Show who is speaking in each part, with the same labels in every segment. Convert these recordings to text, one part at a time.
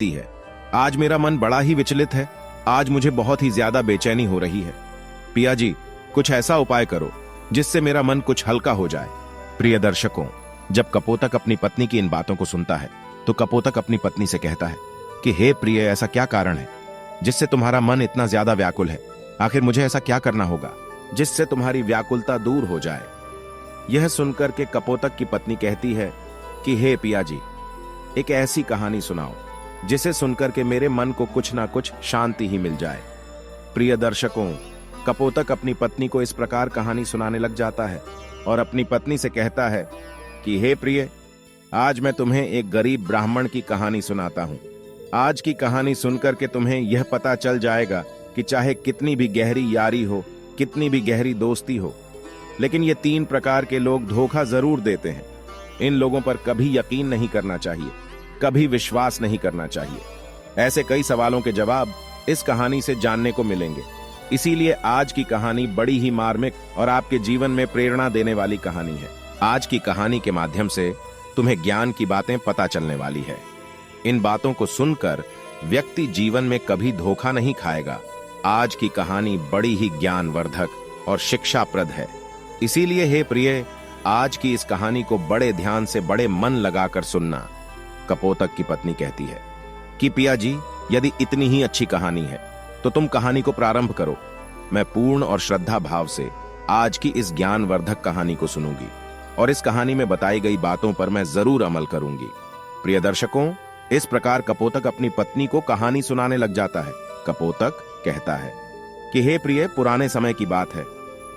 Speaker 1: है। आज मेरा मन बड़ा ही विचलित है। आज मुझे बहुत ही ज्यादा बेचैनी हो रही है। पिया जी, कुछ ऐसा उपाय करो जिससे मेरा मन कुछ हल्का हो जाए। प्रिय दर्शकों, जब कपोतक अपनी पत्नी की इन बातों को सुनता है तो कपोतक अपनी पत्नी से कहता है कि हे प्रिय, ऐसा क्या कारण है जिससे तुम्हारा मन इतना ज्यादा व्याकुल है? आखिर मुझे ऐसा क्या करना होगा जिससे तुम्हारी व्याकुलता दूर हो जाए? यह सुनकर के कपोतक की पत्नी कहती है कि हे पिया जी, एक ऐसी कहानी सुनाओ जिसे सुनकर के मेरे मन को कुछ ना कुछ शांति ही मिल जाए। प्रिय दर्शकों, कपोतक अपनी पत्नी को इस प्रकार कहानी सुनाने लग जाता है और अपनी पत्नी से कहता है कि हे प्रिय, आज मैं तुम्हें एक गरीब ब्राह्मण की कहानी सुनाता हूं। आज की कहानी सुनकर के तुम्हें यह पता चल जाएगा कि चाहे कितनी भी गहरी यारी हो, कितनी भी गहरी दोस्ती हो, लेकिन ये 3 प्रकार के लोग धोखा जरूर देते हैं। इन लोगों पर कभी यकीन नहीं करना चाहिए, कभी विश्वास नहीं करना चाहिए। ऐसे कई सवालों के जवाब इस कहानी से जानने को मिलेंगे। इसीलिए आज की कहानी बड़ी ही मार्मिक और आपके जीवन में प्रेरणा देने वाली कहानी है। आज की कहानी के माध्यम से तुम्हें ज्ञान की बातें पता चलने वाली है। इन बातों को सुनकर व्यक्ति जीवन में कभी धोखा नहीं खाएगा। आज की कहानी बड़ी ही ज्ञानवर्धक और शिक्षाप्रद है। इसीलिए हे प्रिय, आज की इस कहानी को बड़े ध्यान से, बड़े मन लगाकर सुनना। कपोतक की पत्नी कहती है कि पिया जी, यदि इतनी ही अच्छी कहानी है तो तुम कहानी को प्रारंभ करो। मैं पूर्ण और श्रद्धा भाव से आज की इस ज्ञानवर्धक कहानी को सुनूंगी और इस कहानी में बताई गई बातों पर मैं जरूर अमल करूंगी। प्रिय दर्शकों, इस प्रकार कपोतक अपनी पत्नी को कहानी सुनाने लग जाता है। कपोतक कहता है कि हे प्रिय, पुराने समय की बात है।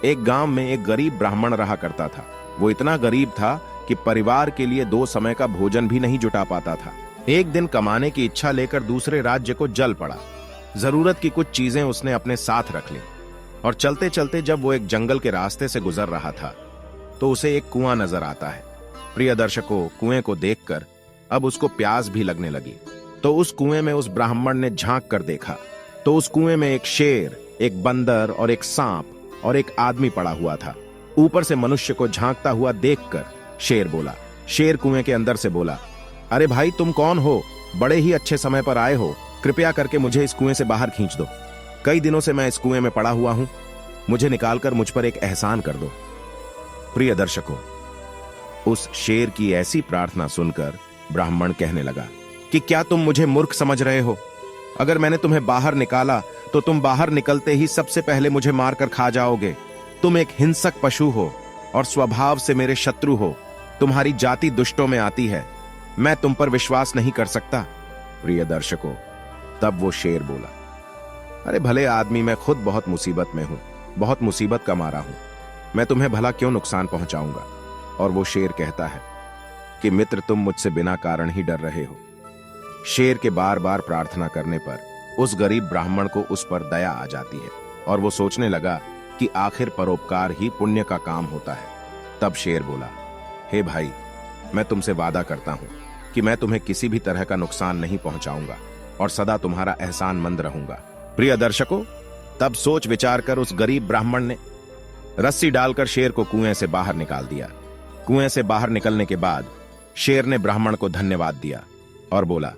Speaker 1: एक गांव में एक गरीब ब्राह्मण रहा करता था। वो इतना गरीब था कि परिवार के लिए 2 समय का भोजन भी नहीं जुटा पाता था। एक दिन कमाने की इच्छा लेकर दूसरे राज्य को चल पड़ा। जरूरत की कुछ चीजें उसने अपने साथ रख ली और चलते चलते जब वो एक जंगल के रास्ते से गुजर रहा था तो उसे एक कुआं नजर आता है। प्रिय दर्शकों, कुएं को देखकर अब उसको प्यास भी लगने लगी। तो उस कुएं में उस ब्राह्मण ने झांक कर देखा तो उस कुएं में एक शेर, एक बंदर और एक सांप और एक आदमी पड़ा हुआ था। ऊपर से मनुष्य को झांकता हुआ देखकर शेर कुएं के अंदर से बोला, अरे भाई, तुम कौन हो? बड़े ही अच्छे समय पर आए हो। कृपया करके मुझे इस कुएं से बाहर खींच दो। कई दिनों से मैं इस कुएं में पड़ा हुआ हूं। मुझे निकालकर मुझ पर एक एहसान कर दो। प्रिय दर्शकों, उस शेर की ऐसी प्रार्थना सुनकर ब्राह्मण कहने लगा कि क्या तुम मुझे मूर्ख समझ रहे हो? अगर मैंने तुम्हें बाहर निकाला तो तुम बाहर निकलते ही सबसे पहले मुझे मारकर खा जाओगे। तुम एक हिंसक पशु हो और स्वभाव से मेरे शत्रु हो। तुम्हारी जाति दुष्टों में आती है। मैं तुम पर विश्वास नहीं कर सकता। प्रिय दर्शकों, तब वो शेर बोला, अरे भले आदमी, मैं खुद बहुत मुसीबत में हूं, बहुत मुसीबत का मारा हूं। मैं तुम्हें भला क्यों नुकसान पहुंचाऊंगा? और वो शेर कहता है कि मित्र, तुम मुझसे बिना कारण ही डर रहे हो। शेर के बार बार प्रार्थना करने पर उस गरीब ब्राह्मण को उस पर दया आ जाती है और वो सोचने लगा कि आखिर परोपकार ही पुण्य का काम होता है। तब शेर बोला, हे भाई, मैं तुमसे वादा करता हूं कि मैं तुम्हें किसी भी तरह का नुकसान नहीं पहुंचाऊंगा और सदा तुम्हारा एहसानमंद रहूंगा। प्रिय दर्शकों, तब सोच विचार कर उस गरीब ब्राह्मण ने रस्सी डालकर शेर को कुएं से बाहर निकाल दिया। कुएं से बाहर निकलने के बाद शेर ने ब्राह्मण को धन्यवाद दिया और बोला,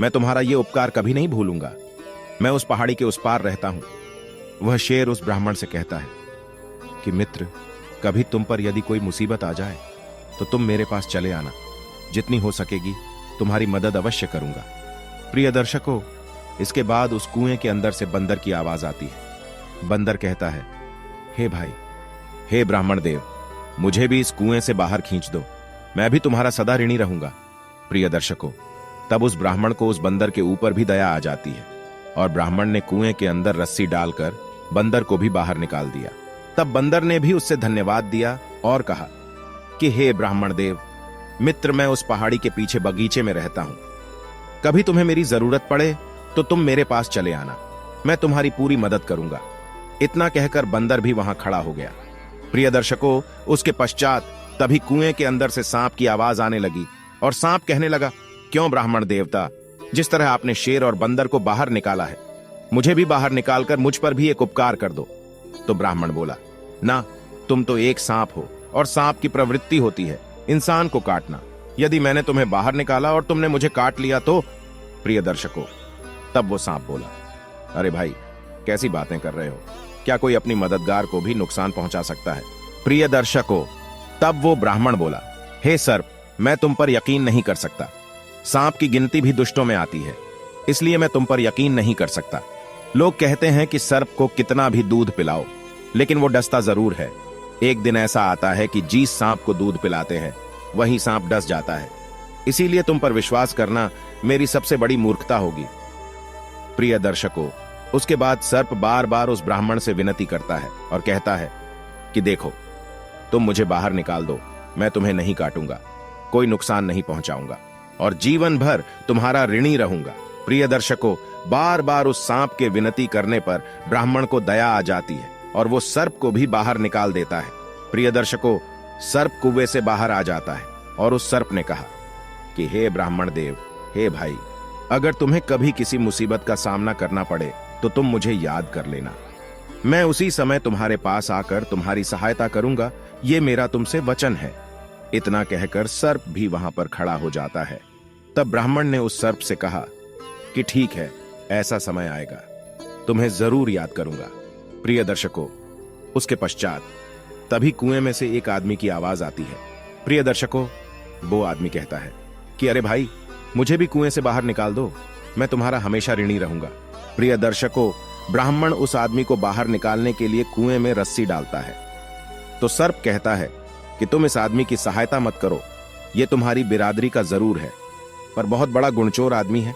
Speaker 1: मैं तुम्हारा ये उपकार कभी नहीं भूलूंगा। मैं उस पहाड़ी के उस पार रहता हूं। वह शेर उस ब्राह्मण से कहता है कि मित्र, कभी तुम पर यदि कोई मुसीबत आ जाए तो तुम मेरे पास चले आना। जितनी हो सकेगी तुम्हारी मदद अवश्य करूंगा। प्रिय दर्शकों, इसके बाद उस कुएं के अंदर से बंदर की आवाज आती है। बंदर कहता है, हे भाई, हे ब्राह्मण देव, मुझे भी इस कुएं से बाहर खींच दो। मैं भी तुम्हारा सदा ऋणी रहूंगा। प्रिय दर्शकों, तब उस ब्राह्मण को उस बंदर के ऊपर भी दया आ जाती है और ब्राह्मण ने कुएं के अंदर रस्सी डालकर बंदर को भी बाहर निकाल दिया। तब बंदर ने भी उससे धन्यवाद दिया और कहा कि हे ब्राह्मण देव, मित्र, मैं उस पहाड़ी के पीछे बगीचे में रहता हूं। कभी तुम्हें मेरी जरूरत पड़े तो तुम मेरे पास चले आना। मैं तुम्हारी पूरी मदद करूंगा। इतना कहकर बंदर भी वहां खड़ा हो गया। प्रिय दर्शकों, उसके पश्चात तभी कुएं के अंदर से सांप की आवाज आने लगी और सांप कहने लगा, क्यों ब्राह्मण देवता, जिस तरह आपने शेर और बंदर को बाहर निकाला है, मुझे भी बाहर निकालकर मुझ पर भी एक उपकार कर दो। तो ब्राह्मण बोला, ना, तुम तो एक सांप हो और सांप की प्रवृत्ति होती है इंसान को काटना। यदि मैंने तुम्हें बाहर निकाला और तुमने मुझे काट लिया तो प्रिय दर्शकों, तब वो सांप बोला, अरे भाई, कैसी बातें कर रहे हो? क्या कोई अपनी मददगार को भी नुकसान पहुंचा सकता है? प्रिय दर्शकों, तब वो ब्राह्मण बोला, हे सर्प, मैं तुम पर यकीन नहीं कर सकता। सांप की गिनती भी दुष्टों में आती है, इसलिए मैं तुम पर यकीन नहीं कर सकता। लोग कहते हैं कि सर्प को कितना भी दूध पिलाओ, लेकिन वो डसता जरूर है। एक दिन ऐसा आता है कि जिस सांप को दूध पिलाते हैं वही सांप डस जाता है। इसीलिए तुम पर विश्वास करना मेरी सबसे बड़ी मूर्खता होगी। प्रिय दर्शकों, उसके बाद सर्प बार बार उस ब्राह्मण से विनती करता है और कहता है कि देखो, तुम मुझे बाहर निकाल दो, मैं तुम्हें नहीं काटूंगा, कोई नुकसान नहीं पहुंचाऊंगा और जीवन भर तुम्हारा ऋणी रहूंगा। प्रिय दर्शकों, बार बार उस सांप के विनती करने पर ब्राह्मण को दया आ जाती है और वो सर्प को भी बाहर निकाल देता है। प्रिय दर्शकों, सर्प कुएं से बाहर आ जाता है और उस सर्प ने कहा कि हे ब्राह्मण देव, हे भाई, अगर तुम्हें कभी किसी मुसीबत का सामना करना पड़े तो तुम मुझे याद कर लेना। मैं उसी समय तुम्हारे पास आकर तुम्हारी सहायता करूंगा, ये मेरा तुमसे वचन है। इतना कहकर सर्प भी वहां पर खड़ा हो जाता है। तब ब्राह्मण ने उस सर्प से कहा कि ठीक है, ऐसा समय आएगा, तुम्हें जरूर याद करूंगा। प्रिय दर्शकों, उसके पश्चात तभी कुएं में से एक आदमी की आवाज आती है। प्रिय दर्शकों, वो आदमी कहता है कि अरे भाई, मुझे भी कुएं से बाहर निकाल दो, मैं तुम्हारा हमेशा ऋणी रहूंगा। प्रिय दर्शकों, ब्राह्मण उस आदमी को बाहर निकालने के लिए कुएं में रस्सी डालता है तो सर्प कहता है कि तुम इस आदमी की सहायता मत करो, यह तुम्हारी बिरादरी का जरूर है, पर बहुत बड़ा गुणचोर आदमी है।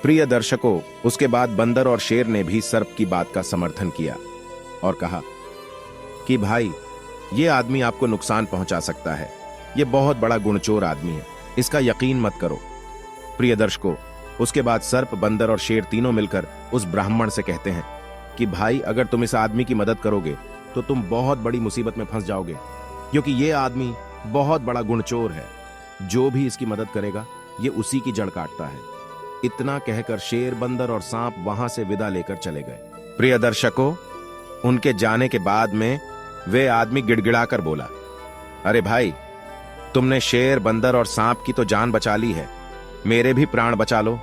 Speaker 1: प्रिय दर्शकों, उसके बाद बंदर और शेर ने भी सर्प की बात का समर्थन किया और कहा कि भाई, ये आदमी आपको नुकसान पहुंचा सकता है, ये बहुत बड़ा गुणचोर आदमी है, इसका यकीन मत करो। प्रिय दर्शकों, उसके बाद सर्प, बंदर और शेर तीनों मिलकर उस ब्राह्मण से कहते हैं कि भाई, अगर तुम इस आदमी की मदद करोगे तो तुम बहुत बड़ी मुसीबत में फंस जाओगे, क्योंकि ये आदमी बहुत बड़ा गुणचोर है। जो भी इसकी मदद करेगा ये उसी की जड़ काटता है। इतना कहकर शेर, बंदर और सांप वहां से विदा लेकर चले गए। प्रिय दर्शकों, उनके जाने के बाद में वे आदमी गिड़गिड़ाकर बोला, अरे भाई, तुमने शेर, बंदर और सांप की तो जान बचा ली है, मेरे भी प्राण बचा लो,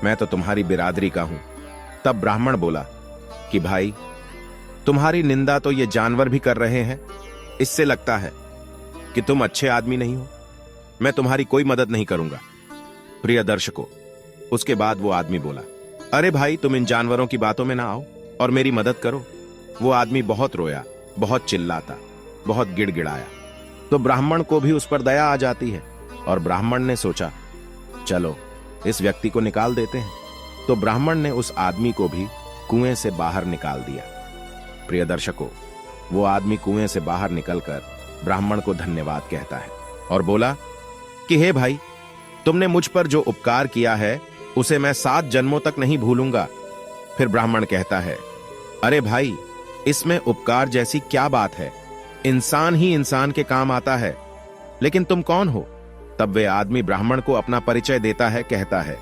Speaker 1: मैं तो तुम्हारी बिरादरी का हूं। तब ब्राह्मण बोला कि भाई, तुम्हारी निंदा तो ये जानवर भी कर रहे हैं, इससे लगता है कि तुम अच्छे आदमी नहीं हो, मैं तुम्हारी कोई मदद नहीं करूंगा। प्रिय दर्शकों, उसके बाद वो आदमी बोला, अरे भाई, तुम इन जानवरों की बातों में ना आओ और मेरी मदद करो। वो आदमी बहुत रोया, बहुत चिल्लाता, बहुत गिड़गिड़ाया। तो ब्राह्मण को भी उस पर दया आ जाती है और ब्राह्मण ने सोचा, चलो इस व्यक्ति को निकाल देते हैं। तो ब्राह्मण ने उस आदमी को भी कुएं से बाहर निकाल दिया। प्रिय दर्शकों, वो आदमी कुएं से बाहर निकलकर ब्राह्मण को धन्यवाद कहता है और बोला कि हे भाई, तुमने मुझ पर जो उपकार किया है उसे मैं 7 जन्मों तक नहीं भूलूंगा। फिर ब्राह्मण कहता है, अरे भाई, इसमें उपकार जैसी क्या बात है, इंसान ही इंसान के काम आता है, लेकिन तुम कौन हो? तब वे आदमी ब्राह्मण को अपना परिचय देता है, कहता है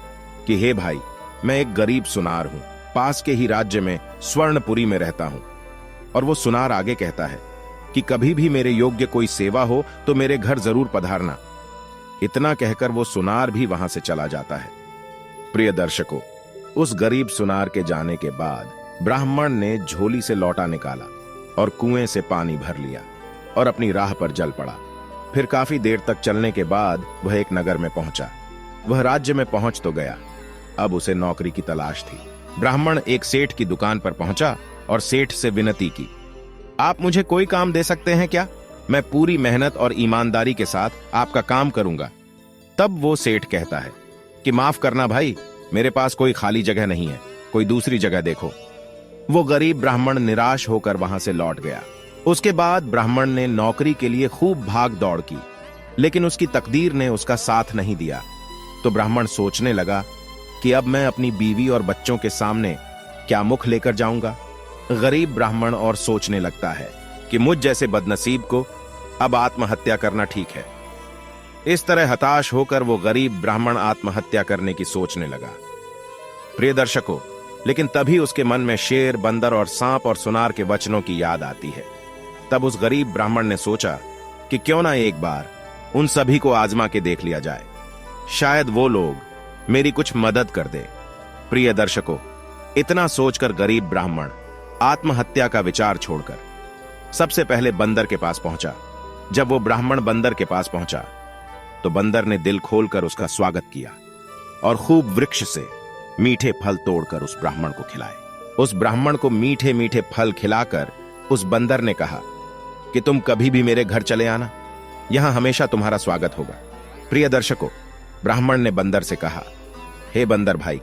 Speaker 1: कि हे भाई, मैं एक गरीब सुनार हूं, पास के ही राज्य में स्वर्णपुरी में रहता हूं। और वो सुनार आगे कहता है कि कभी भी मेरे योग्य कोई सेवा हो तो मेरे घर जरूर पधारना। इतना कहकर वो सुनार भी वहां से चला जाता है। प्रिय दर्शकों, उस गरीब सुनार के जाने के बाद ब्राह्मण ने झोली से लौटा निकाला और कुएं से पानी भर लिया और अपनी राह पर चल पड़ा। फिर काफी देर तक चलने के बाद वह एक नगर में पहुंचा। वह राज्य में पहुंच तो गया, अब उसे नौकरी की तलाश थी। ब्राह्मण एक सेठ की दुकान पर पहुंचा और सेठ से विनती की, आप मुझे कोई काम दे सकते हैं क्या? मैं पूरी मेहनत और ईमानदारी के साथ आपका काम करूंगा। तब वो सेठ कहता है कि माफ करना भाई, मेरे पास कोई खाली जगह नहीं है, कोई दूसरी जगह देखो। वो गरीब ब्राह्मण निराश होकर वहां से लौट गया। उसके बाद ब्राह्मण ने नौकरी के लिए खूब भाग दौड़ की, लेकिन उसकी तकदीर ने उसका साथ नहीं दिया। तो ब्राह्मण सोचने लगा कि अब मैं अपनी बीवी और बच्चों के सामने क्या मुख लेकर जाऊंगा। गरीब ब्राह्मण और सोचने लगता है कि मुझ जैसे बदनसीब को अब आत्महत्या करना ठीक है। इस तरह हताश होकर वो गरीब ब्राह्मण आत्महत्या करने की सोचने लगा। प्रिय दर्शकों, लेकिन तभी उसके मन में शेर, बंदर और सांप और सुनार के वचनों की याद आती है। तब उस गरीब ब्राह्मण ने सोचा कि क्यों ना एक बार उन सभी को आजमा के देख लिया जाए, शायद वो लोग मेरी कुछ मदद कर दे। प्रिय दर्शकों, इतना सोचकर गरीब ब्राह्मण आत्महत्या का विचार छोड़कर सबसे पहले बंदर के पास पहुंचा। जब वो ब्राह्मण बंदर के पास पहुंचा तो बंदर ने दिल खोलकर उसका स्वागत किया और खूब वृक्ष से मीठे फल तोड़कर उस ब्राह्मण को खिलाए। उस ब्राह्मण को मीठे मीठे फल खिलाकर उस बंदर ने कहा कि तुम कभी भी मेरे घर चले आना, यहां हमेशा तुम्हारा स्वागत होगा। प्रिय दर्शकों, ब्राह्मण ने बंदर से कहा, हे बंदर भाई,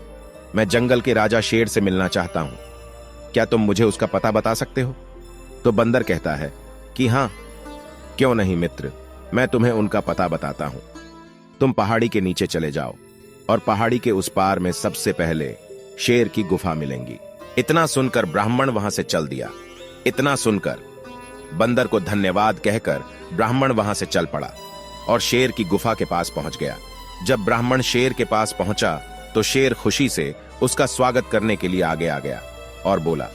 Speaker 1: मैं जंगल के राजा शेर से मिलना चाहता हूं, क्या तुम मुझे उसका पता बता सकते हो? तो बंदर कहता है कि हां, क्यों नहीं मित्र, मैं तुम्हें उनका पता बताता हूं। तुम पहाड़ी के नीचे चले जाओ और पहाड़ी के उस पार में सबसे पहले शेर की गुफा मिलेंगी। इतना सुनकर ब्राह्मण वहां से चल दिया। इतना सुनकर बंदर को धन्यवाद कहकर ब्राह्मण वहां से चल पड़ा और शेर की गुफा के पास पहुंच गया। जब ब्राह्मण शेर के पास पहुंचा तो शेर खुशी से उसका स्वागत करने के लिए आगे आ गया और बोला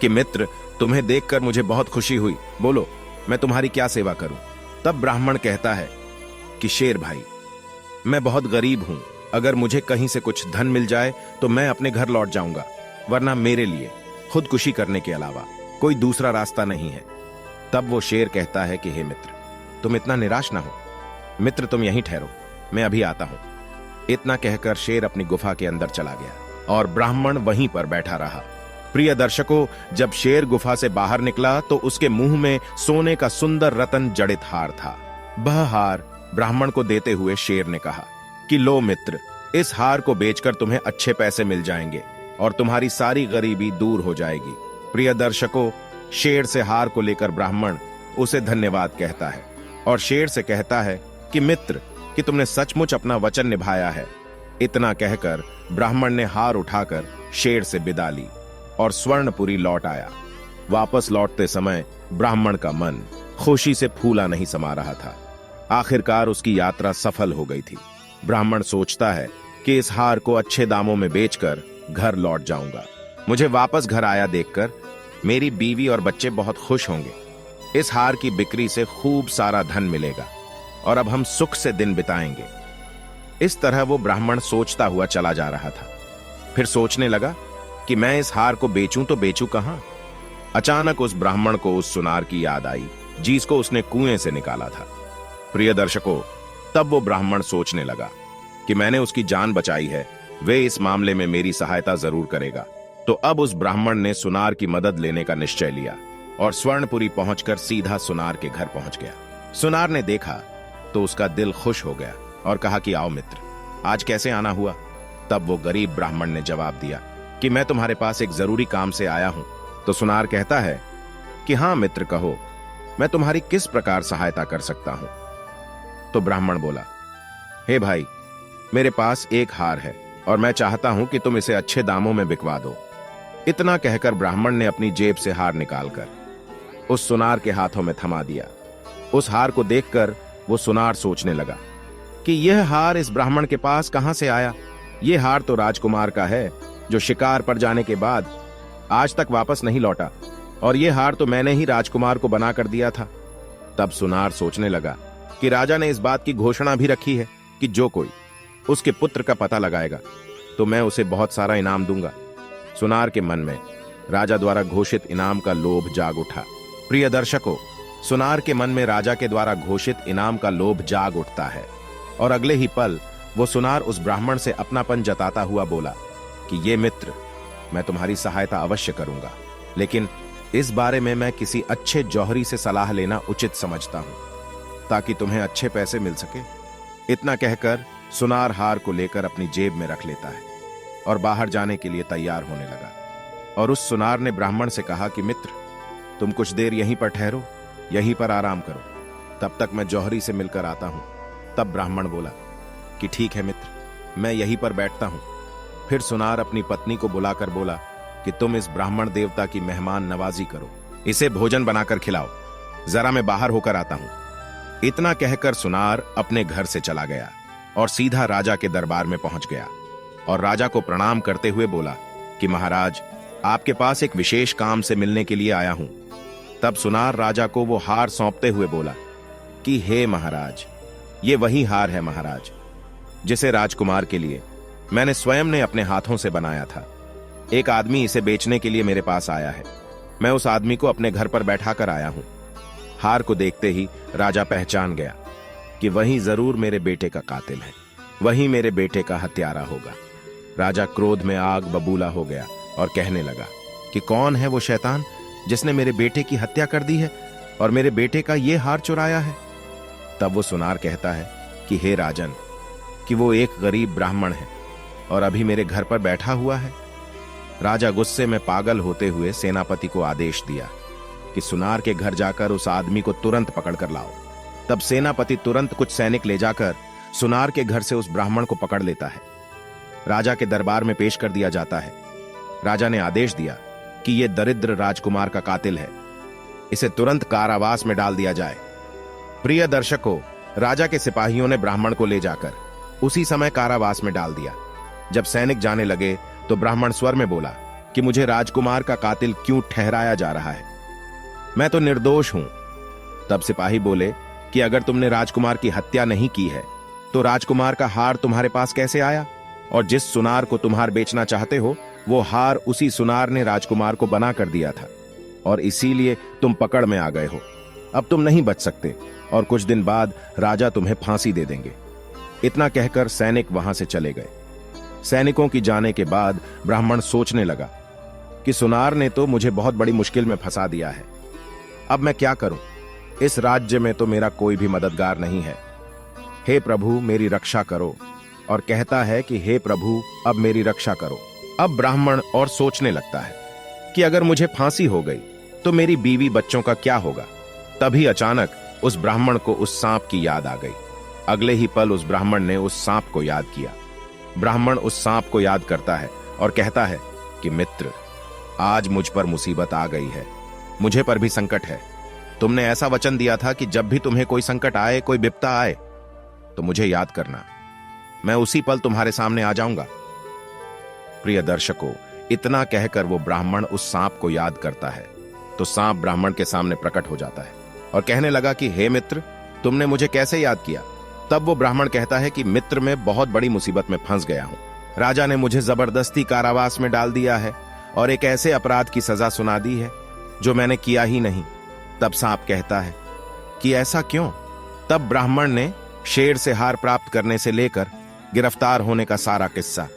Speaker 1: कि मित्र, तुम्हें देखकर मुझे बहुत खुशी हुई, बोलो मैं तुम्हारी क्या सेवा करूं? तब ब्राह्मण कहता है कि शेर भाई, मैं बहुत गरीब हूं, अगर मुझे कहीं से कुछ धन मिल जाए तो मैं अपने घर लौट जाऊंगा, वरना मेरे लिए खुदकुशी करने के अलावा कोई दूसरा रास्ता नहीं है। तब वो शेर कहता है कि हे मित्र, तुम इतना निराश ना हो, मित्र तुम यहीं ठहरो, मैं अभी आता हूं। इतना कहकर शेर अपनी गुफा के अंदर चला गया और ब्राह्मण वहीं पर बैठा रहा। प्रिय दर्शकों, जब शेर गुफा से बाहर निकला तो उसके मुंह में सोने का सुंदर रतन जड़ित हार था। वह हार ब्राह्मण को देते हुए शेर ने कहा कि लो मित्र, इस हार को बेचकर तुम्हें अच्छे पैसे मिल जाएंगे और तुम्हारी सारी गरीबी दूर हो जाएगी। प्रिय दर्शकों, शेर से हार को लेकर ब्राह्मण उसे धन्यवाद कहता है और शेर से कहता है कि मित्र, कि तुमने सचमुच अपना वचन निभाया है। इतना कहकर ब्राह्मण ने हार उठाकर शेर से विदा ली और स्वर्णपुरी लौट आया। वापस लौटते समय ब्राह्मण का मन खुशी से फूला नहीं समा रहा था। आखिरकार उसकी यात्रा सफल हो गई थी। ब्राह्मण सोचता है कि इस हार को अच्छे दामों में बेचकर घर लौट जाऊंगा। मुझे वापस घर आया देखकर मेरी बीवी और बच्चे बहुत खुश होंगे। इस हार की बिक्री से खूब सारा धन मिलेगा और अब हम सुख से दिन बिताएंगे। इस तरह वो ब्राह्मण सोचता हुआ चला जा रहा था। फिर सोचने लगा कि मैं इस हार को बेचूं तो बेचूं कहां? अचानक उस ब्राह्मण को उस सुनार की याद आई जिसको उसने कुएं से निकाला था। प्रिय दर्शकों, तब वो ब्राह्मण सोचने लगा कि मैंने उसकी जान बचाई है, वे इस मामले में मेरी सहायता जरूर करेगा। तो अब उस ब्राह्मण ने सुनार की मदद लेने का निश्चय लिया और स्वर्णपुरी पहुंचकर सीधा सुनार के घर पहुंच गया। सुनार ने देखा तो उसका दिल खुश हो गया और कहा कि आओ मित्र, आज कैसे आना हुआ? तब वो गरीब ब्राह्मण ने जवाब दिया कि मैं तुम्हारे पास एक जरूरी काम से आया हूं। तो सुनार कहता है कि हां मित्र, कहो, मैं तुम्हारी किस प्रकार सहायता कर सकता हूं? तो ब्राह्मण बोला, हे भाई, मेरे पास एक हार है और मैं चाहता हूं कि तुम इसे अच्छे दामों में बिकवा दो। इतना कहकर ब्राह्मण ने अपनी जेब से हार निकालकर उस सुनार के हाथों में थमा दिया। उस हार को देखकर वो सुनार सोचने लगा कि यह हार इस ब्राह्मण के पास कहां से आया? यह हार तो राजकुमार का है जो शिकार पर जाने के बाद आज तक वापस नहीं लौटा, और यह हार तो मैंने ही राजकुमार को बना कर दिया था। तब सुनार सोचने लगा कि राजा ने इस बात की घोषणा भी रखी है कि जो कोई उसके पुत्र का पता लगाएगा तो मैं उसे बहुत सारा इनाम दूंगा। सुनार के मन में राजा द्वारा घोषित इनाम का लोभ जाग उठा। प्रिय दर्शकों, सुनार के मन में राजा के द्वारा घोषित इनाम का लोभ जाग उठता है और अगले ही पल वो सुनार उस ब्राह्मण से अपनापन जताता हुआ बोला कि ये मित्र, मैं तुम्हारी सहायता अवश्य करूंगा, लेकिन इस बारे में मैं किसी अच्छे जौहरी से सलाह लेना उचित समझता हूं ताकि तुम्हें अच्छे पैसे मिल सके। इतना कहकर सुनार हार को लेकर अपनी जेब में रख लेता है और बाहर जाने के लिए तैयार होने लगा। और उस सुनार ने ब्राह्मण से कहा कि मित्र, तुम कुछ देर यहीं पर ठहरो, यहीं पर आराम करो, तब तक मैं जौहरी से मिलकर आता हूं। तब ब्राह्मण बोला कि ठीक है मित्र, मैं यहीं पर बैठता हूं। फिर सुनार अपनी पत्नी को बुलाकर बोला कि तुम इस ब्राह्मण देवता की मेहमान नवाजी करो, इसे भोजन बनाकर खिलाओ, जरा मैं बाहर होकर आता हूं। इतना कहकर सुनार अपने घर से चला गया और सीधा राजा के दरबार में पहुंच गया और राजा को प्रणाम करते हुए बोला कि महाराज, आपके पास एक विशेष काम से मिलने के लिए आया हूं। तब सुनार राजा को वो हार सौंपते हुए बोला कि हे महाराज, ये वही हार है महाराज जिसे राजकुमार के लिए मैंने स्वयं ने अपने हाथों से बनाया था। एक आदमी इसे बेचने के लिए मेरे पास आया है। मैं उस आदमी को अपने घर पर बैठा कर आया हूं। हार को देखते ही राजा पहचान गया कि वही जरूर मेरे बेटे का कातिल है, वही मेरे बेटे का हत्यारा होगा। राजा क्रोध में आग बबूला हो गया और कहने लगा कि कौन है वो शैतान जिसने मेरे बेटे की हत्या कर दी है और मेरे बेटे का ये हार चुराया है। तब वो सुनार कहता है कि हे राजन, कि वो एक गरीब ब्राह्मण है और अभी मेरे घर पर बैठा हुआ है। राजा गुस्से में पागल होते हुए सेनापति को आदेश दिया कि सुनार के घर जाकर उस आदमी को तुरंत पकड़ कर लाओ। तब सेनापति तुरंत कुछ सैनिक ले जाकर सुनार के घर से उस ब्राह्मण को पकड़ लेता है। राजा के दरबार में पेश कर दिया जाता है। राजा ने आदेश दिया कि यह दरिद्र राजकुमार का कातिल है, इसे तुरंत कारावास में डाल दिया जाए। प्रिय दर्शकों, राजा के सिपाहियों ने ब्राह्मण को ले जाकर उसी समय कारावास में डाल दिया। जब सैनिक जाने लगे तो ब्राह्मण स्वर में बोला कि मुझे राजकुमार का कातिल क्यों ठहराया जा रहा है, मैं तो निर्दोष हूं। तब सिपाही बोले कि अगर तुमने राजकुमार की हत्या नहीं की है तो राजकुमार का हार तुम्हारे पास कैसे आया, और जिस सुनार को तुम हार बेचना चाहते हो वो हार उसी सुनार ने राजकुमार को बना कर दिया था और इसीलिए तुम पकड़ में आ गए हो। अब तुम नहीं बच सकते और कुछ दिन बाद राजा तुम्हें फांसी दे देंगे। इतना कहकर सैनिक वहां से चले गए। सैनिकों की जाने के बाद ब्राह्मण सोचने लगा कि सुनार ने तो मुझे बहुत बड़ी मुश्किल में फंसा दिया है। अब मैं क्या करूं? इस राज्य में तो मेरा कोई भी मददगार नहीं है। हे प्रभु, मेरी रक्षा करो। और कहता है कि हे प्रभु, अब मेरी रक्षा करो। अब ब्राह्मण और सोचने लगता है कि अगर मुझे फांसी हो गई तो मेरी बीवी बच्चों का क्या होगा। तभी अचानक उस ब्राह्मण को उस सांप की याद आ गई। अगले ही पल उस ब्राह्मण ने उस सांप को याद किया। ब्राह्मण उस सांप को याद करता है और कहता है कि मित्र, आज मुझ पर मुसीबत आ गई है, मुझे पर भी संकट है। तुमने ऐसा वचन दिया था कि जब भी तुम्हें कोई संकट आए, कोई विपदा आए, तो मुझे याद करना, मैं उसी पल तुम्हारे सामने आ जाऊंगा। प्रिय दर्शकों, इतना कहकर वो ब्राह्मण उस सांप को याद करता है तो सांप ब्राह्मण के सामने प्रकट हो जाता है और कहने लगा कि हे मित्र, तुमने मुझे कैसे याद किया। तब वो ब्राह्मण कहता है कि मित्र, मैं बहुत बड़ी मुसीबत में फंस गया हूं। राजा ने मुझे जबरदस्ती कारावास में डाल दिया है और एक ऐसे अपराध की सजा सुना दी है जो मैंने किया ही नहीं। तब सांप कहता है कि ऐसा क्यों? तब ब्राह्मण ने शेर से हार प्राप्त करने से लेकर गिरफ्तार होने का सारा किस्सा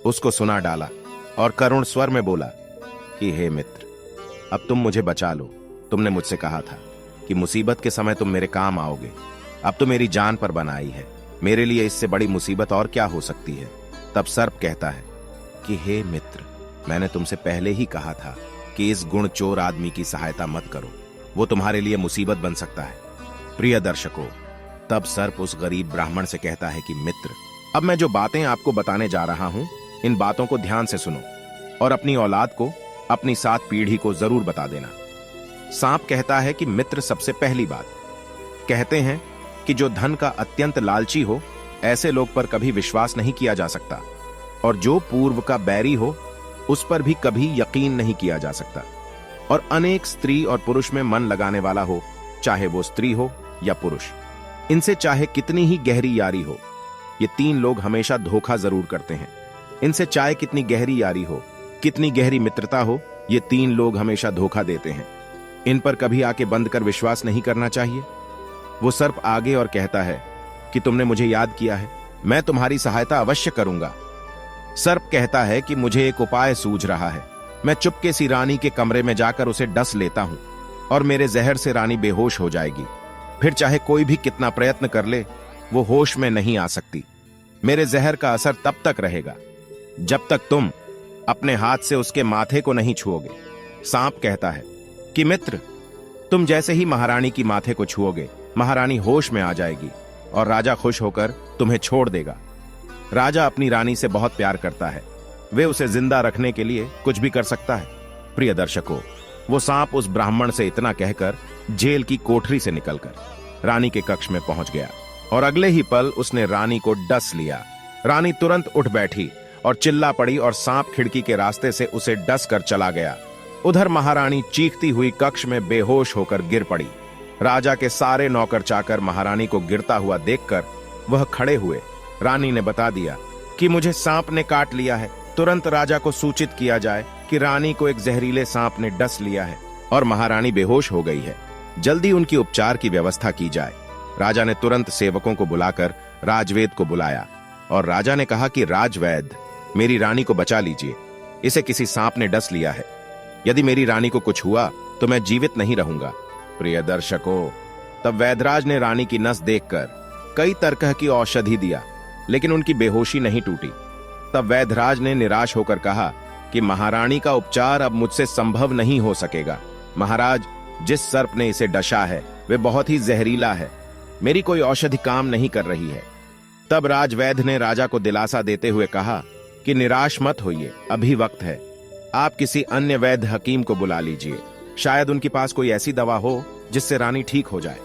Speaker 1: उसको सुना डाला और करुण स्वर में बोला कि हे मित्र, अब तुम मुझे बचा लो। तुमने मुझसे कहा था कि मुसीबत के समय तुम मेरे काम आओगे। अब तो मेरी जान पर बन आई है, मेरे लिए इससे बड़ी मुसीबत और क्या हो सकती है। तब सर्प कहता है कि हे मित्र, मैंने तुमसे पहले ही कहा था कि इस गुण चोर आदमी की सहायता मत करो, वो तुम्हारे लिए मुसीबत बन सकता है। प्रिय दर्शकों, तब सर्प उस गरीब ब्राह्मण से कहता है कि मित्र, अब मैं जो बातें आपको बताने जा रहा हूं, इन बातों को ध्यान से सुनो और अपनी औलाद को, अपनी 7 पीढ़ी को जरूर बता देना। सांप कहता है कि मित्र, सबसे पहली बात, कहते हैं कि जो धन का अत्यंत लालची हो, ऐसे लोग पर कभी विश्वास नहीं किया जा सकता, और जो पूर्व का बैरी हो, उस पर भी कभी यकीन नहीं किया जा सकता, और अनेक स्त्री और पुरुष में मन लगाने वाला हो, चाहे वो स्त्री हो या पुरुष, इनसे चाहे कितनी ही गहरी यारी हो, ये 3 लोग हमेशा धोखा जरूर करते हैं। इनसे चाहे कितनी गहरी यारी हो, कितनी गहरी मित्रता हो, ये 3 लोग हमेशा धोखा देते हैं। इन पर कभी आके बंद कर विश्वास नहीं करना चाहिए। वो सर्प आगे और कहता है कि तुमने मुझे याद किया है, मैं तुम्हारी सहायता अवश्य करूंगा। सर्प कहता है कि मुझे एक उपाय सूझ रहा है। मैं चुपके सी रानी के कमरे में जाकर उसे डस लेता हूं और मेरे जहर से रानी बेहोश हो जाएगी। फिर चाहे कोई भी कितना प्रयत्न कर ले, वो होश में नहीं आ सकती। मेरे जहर का असर तब तक रहेगा जब तक तुम अपने हाथ से उसके माथे को नहीं छुओगे। सांप कहता है कि मित्र, तुम जैसे ही महारानी की माथे को छुओगे, महारानी होश में आ जाएगी और राजा खुश होकर तुम्हें छोड़ देगा। राजा अपनी रानी से बहुत प्यार करता है, वे उसे जिंदा रखने के लिए कुछ भी कर सकता है। प्रिय दर्शकों, वो सांप उस ब्राह्मण से इतना कहकर जेल की कोठरी से निकलकर रानी के कक्ष में पहुंच गया और अगले ही पल उसने रानी को डस लिया। रानी तुरंत उठ बैठी और चिल्ला पड़ी और सांप खिड़की के रास्ते से उसे डस कर चला गया। उधर महारानी चीखती हुई कक्ष में बेहोश होकर गिर पड़ी। राजा के सारे नौकर चाकर महारानी को गिरता हुआ देखकर वह खड़े हुए। रानी ने बता दिया कि मुझे सांप ने काट लिया है। तुरंत राजा को सूचित किया जाए कि रानी को एक जहरीले सांप ने डस लिया है और महारानी बेहोश हो गई है। जल्दी उनकी उपचार की व्यवस्था की जाए। राजा ने तुरंत सेवकों को बुलाकर राजवेद को बुलाया और राजा ने कहा कि राजवैद्य, मेरी रानी को बचा लीजिए, इसे किसी सांप ने डस लिया है। यदि मेरी रानी को कुछ हुआ तो मैं जीवित नहीं रहूंगा। प्रिय दर्शकों, तब वैद्यराज ने रानी की नस देखकर कई तरह की औषधि दिया, लेकिन उनकी बेहोशी नहीं टूटी। तब वैद्यराज ने निराश होकर कहा कि महारानी का उपचार अब मुझसे संभव नहीं हो सकेगा। महाराज, जिस सर्प ने इसे डसा है वे बहुत ही जहरीला है, मेरी कोई औषधि काम नहीं कर रही है। तब राजवैद्य ने राजा को दिलासा देते हुए कहा कि निराश मत होइए, अभी वक्त है। आप किसी अन्य वैद्य हकीम को बुला लीजिए, शायद उनके पास कोई ऐसी दवा हो जिससे रानी ठीक हो जाए।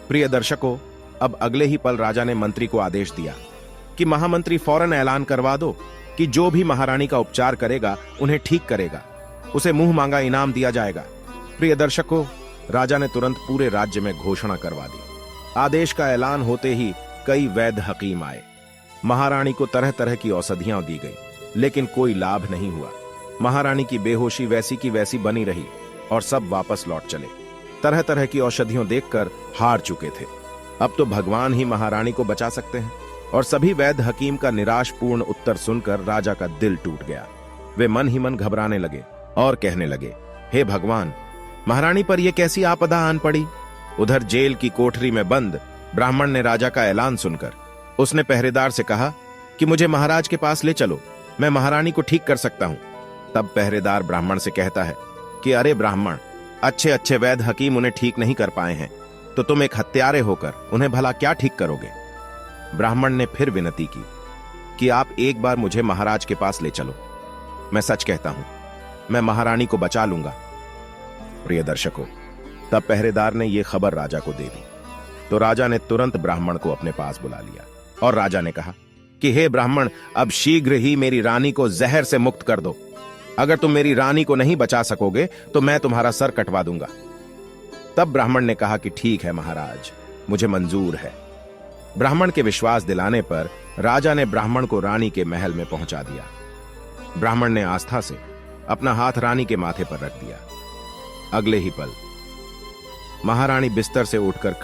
Speaker 1: प्रिय दर्शकों, अब अगले ही पल राजा ने मंत्री को आदेश दिया कि महामंत्री फौरन ऐलान करवा दो कि जो भी महारानी का उपचार करेगा उन्हें ठीक करेगा, उसे मुंह मांगा इनाम दिया जाएगा। प्रिय दर्शकों, राजा ने तुरंत पूरे राज्य में घोषणा करवा दी। आदेश का ऐलान होते ही कई वैद्य हकीम आए। महारानी को तरह तरह की औषधियां दी गई, लेकिन कोई लाभ नहीं हुआ। महारानी की बेहोशी वैसी की वैसी बनी रही और सब वापस लौट चले। तरह तरह की औषधियों देखकर हार चुके थे। अब तो भगवान ही महारानी को बचा सकते हैं। और सभी वैद्य हकीम का निराशपूर्ण उत्तर सुनकर राजा का दिल टूट गया। वे मन ही मन घबराने लगे और कहने लगे, हे भगवान, महारानी पर यह कैसी आपदा आन पड़ी। उधर जेल की कोठरी में बंद ब्राह्मण ने राजा का ऐलान सुनकर उसने पहरेदार से कहा कि मुझे महाराज के पास ले चलो, मैं महारानी को ठीक कर सकता हूं। तब पहरेदार ब्राह्मण से कहता है कि अरे ब्राह्मण, अच्छे अच्छे वैद्य हकीम उन्हें ठीक नहीं कर पाए हैं, तो तुम एक हत्यारे होकर उन्हें भला क्या ठीक करोगे। ब्राह्मण ने फिर विनती की कि आप एक बार मुझे महाराज के पास ले चलो, मैं सच कहता हूं, मैं महारानी को बचा लूंगा। प्रिय दर्शकों, तब पहरेदार ने यह खबर राजा को दे दी, तो राजा ने तुरंत ब्राह्मण को अपने पास बुला लिया और राजा ने कहा कि हे ब्राह्मण, अब शीघ्र ही मेरी रानी को जहर से मुक्त कर दो। अगर तुम मेरी रानी को नहीं बचा सकोगे तो मैं तुम्हारा सर कटवा दूंगा। तब ब्राह्मण ने कहा कि ठीक है महाराज, मुझे मंजूर है। ब्राह्मण के विश्वास दिलाने पर राजा ने ब्राह्मण को रानी के महल में पहुंचा दिया। ब्राह्मण ने आस्था से अपना हाथ रानी के माथे पर रख दिया। अगले ही पल महारानी बिस्तर से उठकर